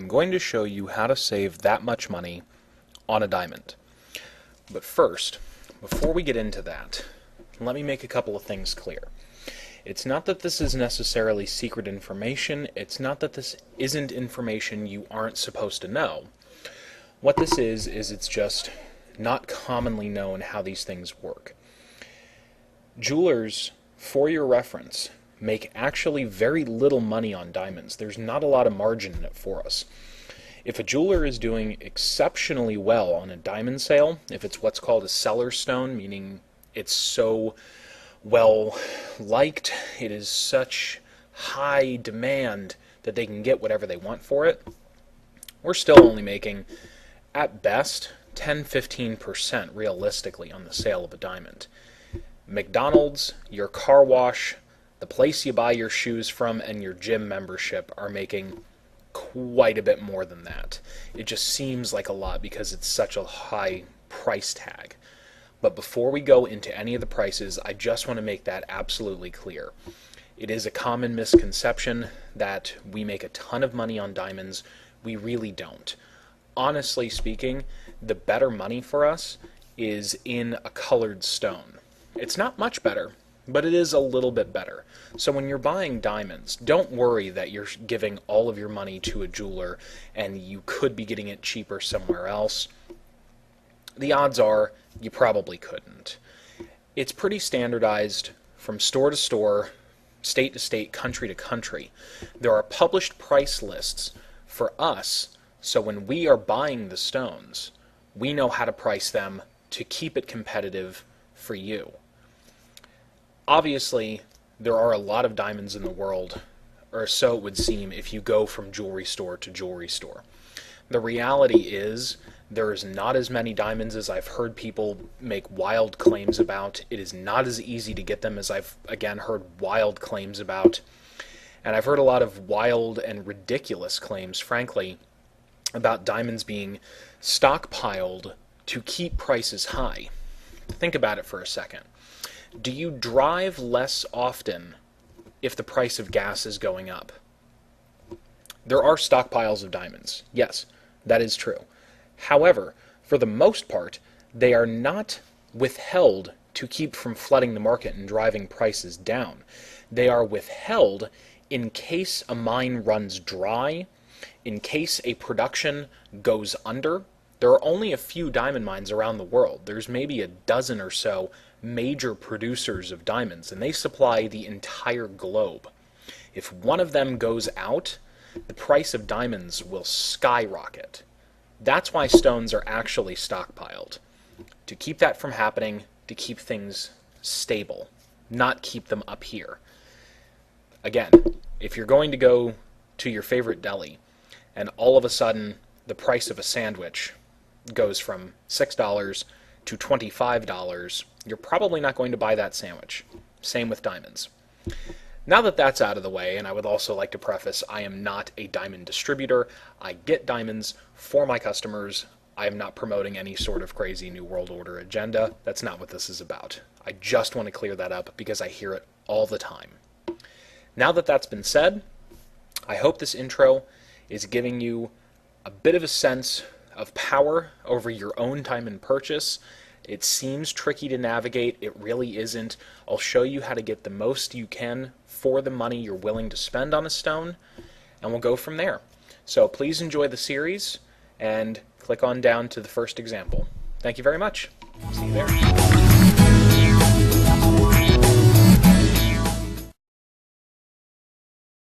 I'm going to show you how to save that much money on a diamond. But first, before we get into that, let me make a couple of things clear. It's not that this is necessarily secret information. It's not that this isn't information you aren't supposed to know. What this is it's just not commonly known how these things work. Jewelers, for your reference, make actually very little money on diamonds. There's not a lot of margin in it for us. If a jeweler is doing exceptionally well on a diamond sale, if it's what's called a seller's stone, meaning it's so well liked, it is such high demand that they can get whatever they want for it, we're still only making, at best, 10-15% realistically on the sale of a diamond. McDonald's, your car wash, the place you buy your shoes from, and your gym membership are making quite a bit more than that. It just seems like a lot because it's such a high price tag. But before we go into any of the prices, I just want to make that absolutely clear. It is a common misconception that we make a ton of money on diamonds. We really don't. Honestly speaking, the better money for us is in a colored stone. It's not much better, but it is a little bit better. So when you're buying diamonds, don't worry that you're giving all of your money to a jeweler and you could be getting it cheaper somewhere else. The odds are you probably couldn't. It's pretty standardized from store to store, state to state, country to country. There are published price lists for us, so when we are buying the stones, we know how to price them to keep it competitive for you. Obviously, there are a lot of diamonds in the world, or so it would seem if you go from jewelry store to jewelry store. The reality is there's not as many diamonds as I've heard people make wild claims about. It is not as easy to get them as I've, again, heard wild claims about. And I've heard a lot of wild and ridiculous claims, frankly, about diamonds being stockpiled to keep prices high. Think about it for a second. Do you drive less often if the price of gas is going up? There are stockpiles of diamonds. Yes, that is true. However, for the most part, they are not withheld to keep from flooding the market and driving prices down. They are withheld in case a mine runs dry, in case a production goes under. There are only a few diamond mines around the world. There's maybe a dozen or so major producers of diamonds, and they supply the entire globe. If one of them goes out, the price of diamonds will skyrocket. That's why stones are actually stockpiled. To keep that from happening, to keep things stable, not keep them up here. Again, if you're going to go to your favorite deli, and all of a sudden the price of a sandwich goes from $6 to $25, you're probably not going to buy that sandwich. Same with diamonds. Now that that's out of the way, and I would also like to preface, I am not a diamond distributor. I get diamonds for my customers. I am not promoting any sort of crazy New World Order agenda. That's not what this is about. I just want to clear that up because I hear it all the time. Now that that's been said, I hope this intro is giving you a bit of a sense of power over your own diamond purchase. It seems tricky to navigate. It really isn't. I'll show you how to get the most you can for the money you're willing to spend on a stone, and we'll go from there. So please enjoy the series and click on down to the first example. Thank you very much. See you there.